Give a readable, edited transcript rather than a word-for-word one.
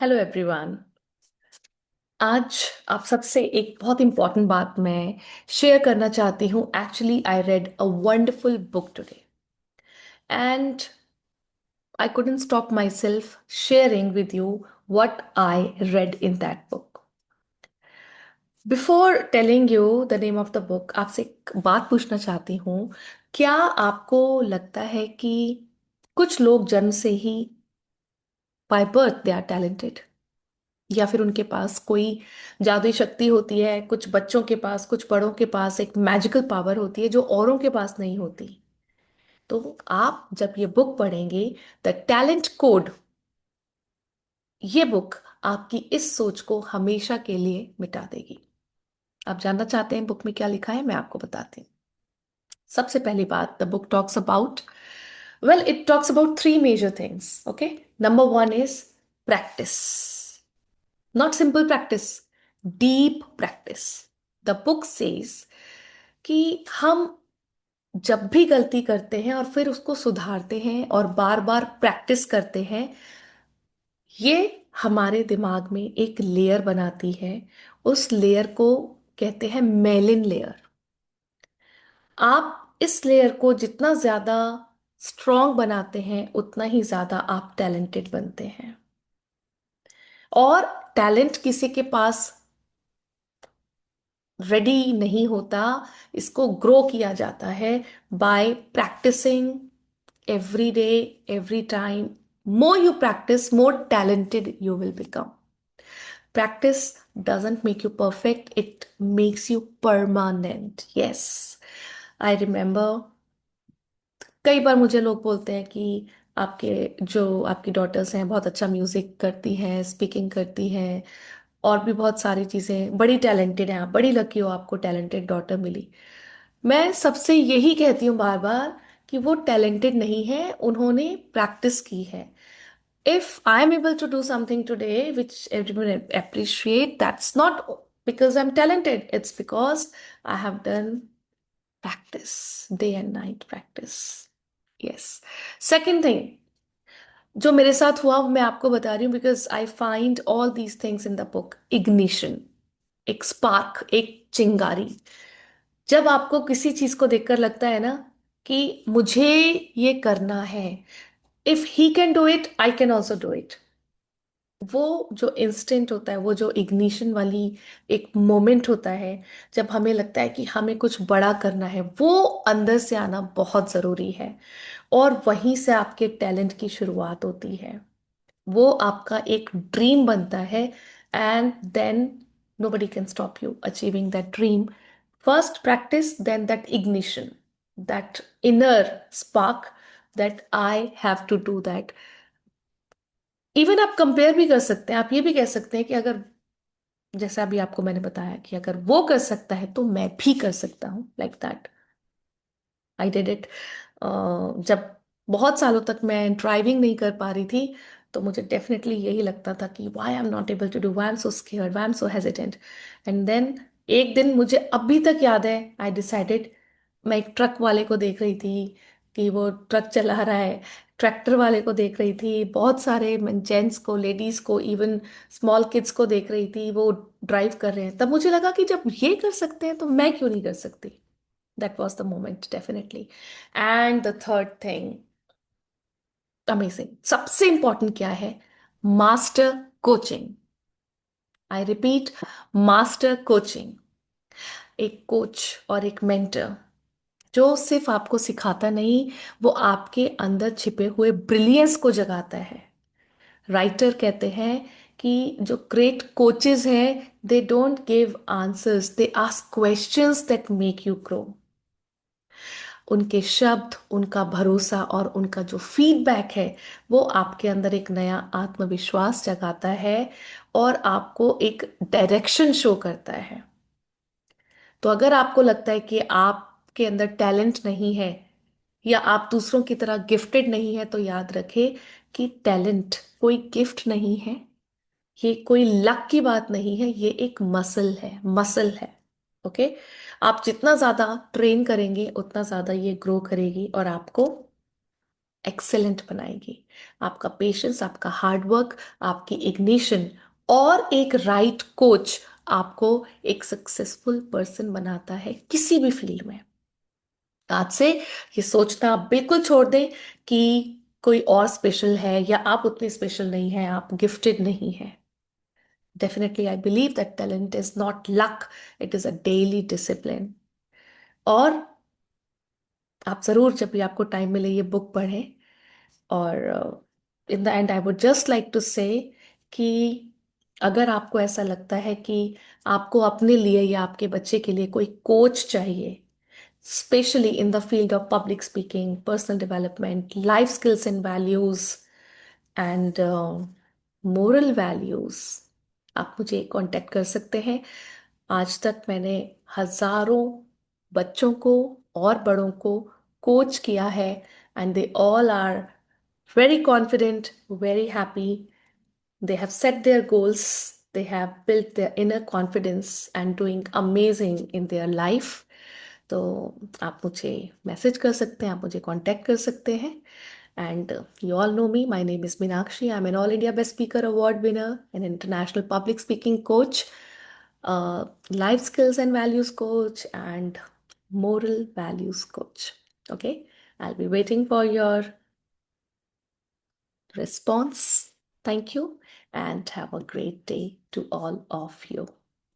Hello everyone. आज आप सबसे एक बहुत इंपॉर्टेंट बात मैं शेयर करना चाहती हूँ। Actually I read a wonderful book today and I couldn't stop my self sharing with you what I read in that book. Before telling you the name of the book, आपसे एक बात पूछना चाहती हूँ। क्या आपको लगता है कि कुछ लोग जन्म से ही by birth they are talented, या फिर उनके पास कोई जादुई शक्ति होती है? कुछ बच्चों के पास, कुछ बड़ों के पास एक मैजिकल पावर होती है जो औरों के पास नहीं होती। तो आप जब ये बुक पढ़ेंगे, द टैलेंट कोड, ये बुक आपकी इस सोच को हमेशा के लिए मिटा देगी। आप जानना चाहते हैं बुक में क्या लिखा है? मैं आपको बताती हूँ। सबसे पहली बात, the book talks about, well, it talks about three major things. Okay, number one is practice. Not simple practice, deep practice. The book says कि हम जब भी गलती करते हैं और फिर उसको सुधारते हैं और बार बार प्रैक्टिस करते हैं, ये हमारे दिमाग में एक लेयर बनाती है। उस लेयर को कहते हैं मेलिन लेयर। आप इस लेयर को जितना ज्यादा स्ट्रॉन्ग बनाते हैं, उतना ही ज्यादा आप टैलेंटेड बनते हैं। और टैलेंट किसी के पास रेडी नहीं होता, इसको ग्रो किया जाता है by practising every day, every time. More you practice, more talented you will become. Practice doesn't make you perfect, it makes you permanent. Yes, I remember कई बार मुझे लोग बोलते हैं कि आपके जो आपकी डॉटर्स हैं बहुत अच्छा म्यूजिक करती हैं, स्पीकिंग करती हैं, और भी बहुत सारी चीजें, बड़ी टैलेंटेड हैं, आप बड़ी लकी हो, आपको टैलेंटेड डॉटर मिली। मैं सबसे यही कहती हूँ बार बार कि वो टैलेंटेड नहीं है, उन्होंने प्रैक्टिस की है। If I am able to do something today which everyone appreciate, that's not because I am talented, it's because I have done practice, day and night practice. Yes. Second thing जो मेरे साथ हुआ वो मैं आपको बता रही हूँ, because I find all these things in the book. Ignition, एक स्पार्क, एक चिंगारी। जब आपको किसी चीज को देखकर लगता है ना कि मुझे ये करना है, if he can do it I can also do it. वो जो इंस्टेंट होता है, वो जो इग्निशन वाली एक मोमेंट होता है, जब हमें लगता है कि हमें कुछ बड़ा करना है, वो अंदर से आना बहुत जरूरी है। और वहीं से आपके टैलेंट की शुरुआत होती है। वो आपका एक ड्रीम बनता है, and then nobody can stop you achieving that dream. First practice, then that ignition, that inner spark, that I have to do that. Even आप कंपेयर भी कर सकते हैं, आप ये भी कह सकते हैं कि अगर, जैसा अभी आपको मैंने बताया कि अगर वो कर सकता है तो मैं भी कर सकता हूँ, like that I did it. जब बहुत सालों तक मैं ड्राइविंग नहीं कर पा रही थी, तो मुझे डेफिनेटली यही लगता था कि why I am not able to do, why am so scared, why am so hesitant. And then एक दिन, मुझे अभी तक याद है, आई डिसाइडेड। मैं एक ट्रक वाले को देख रही थी कि वो ट्रक चला रहा है, ट्रैक्टर वाले को देख रही थी, बहुत सारे जेंट्स को, लेडीज को, इवन स्मॉल किड्स को देख रही थी, वो ड्राइव कर रहे हैं। तब मुझे लगा कि जब ये कर सकते हैं तो मैं क्यों नहीं कर सकती। That was the moment, definitely. And the third thing, amazing, सबसे इंपॉर्टेंट क्या है? Master coaching. I repeat, master coaching. एक कोच और एक मेंटर जो सिर्फ आपको सिखाता नहीं, वो आपके अंदर छिपे हुए ब्रिलियंस को जगाता है। राइटर कहते हैं कि जो ग्रेट कोचेस हैं, they don't give answers, they ask questions that make you grow. उनके शब्द, उनका भरोसा और उनका जो फीडबैक है, वो आपके अंदर एक नया आत्मविश्वास जगाता है और आपको एक डायरेक्शन शो करता है। तो अगर आपको लगता है कि आपके अंदर टैलेंट नहीं है, या आप दूसरों की तरह गिफ्टेड नहीं है, तो याद रखें कि टैलेंट कोई गिफ्ट नहीं है, ये कोई लक की बात नहीं है, ये एक मसल है, मसल है। ओके। आप जितना ज्यादा ट्रेन करेंगे, उतना ज्यादा ये ग्रो करेगी और आपको एक्सेलेंट बनाएगी। आपका पेशेंस, आपका हार्डवर्क, आपकी इग्निशन और एक राइट कोच आपको एक सक्सेसफुल पर्सन बनाता है किसी भी फील्ड में। आज से ये सोचना आप बिल्कुल छोड़ दें कि कोई और स्पेशल है या आप उतने स्पेशल नहीं हैं, आप गिफ्टेड नहीं हैं। Definitely I believe that talent is not luck, it is a daily discipline. और आप जरूर जब भी आपको टाइम मिले ये बुक पढ़ें। और in the end I would just like to say कि अगर आपको ऐसा लगता है कि आपको अपने लिए या आपके बच्चे के लिए कोई कोच चाहिए, specially in the field of public speaking, personal development, life skills and values and moral values, आप मुझे कांटेक्ट कर सकते हैं। आज तक मैंने हजारों बच्चों को और बड़ों को कोच किया है, and they all are very confident, very happy. They have set their goals, they have built their inner confidence and doing amazing in their life. तो आप मुझे मैसेज कर सकते हैं, आप मुझे कांटेक्ट कर सकते हैं। And you all know me, my name is Meenakshi, I am an all India best speaker award winner, an international public speaking coach, life skills and values coach, and moral values coach. Okay, I'll be waiting for your response. Thank you and have a great day to all of you.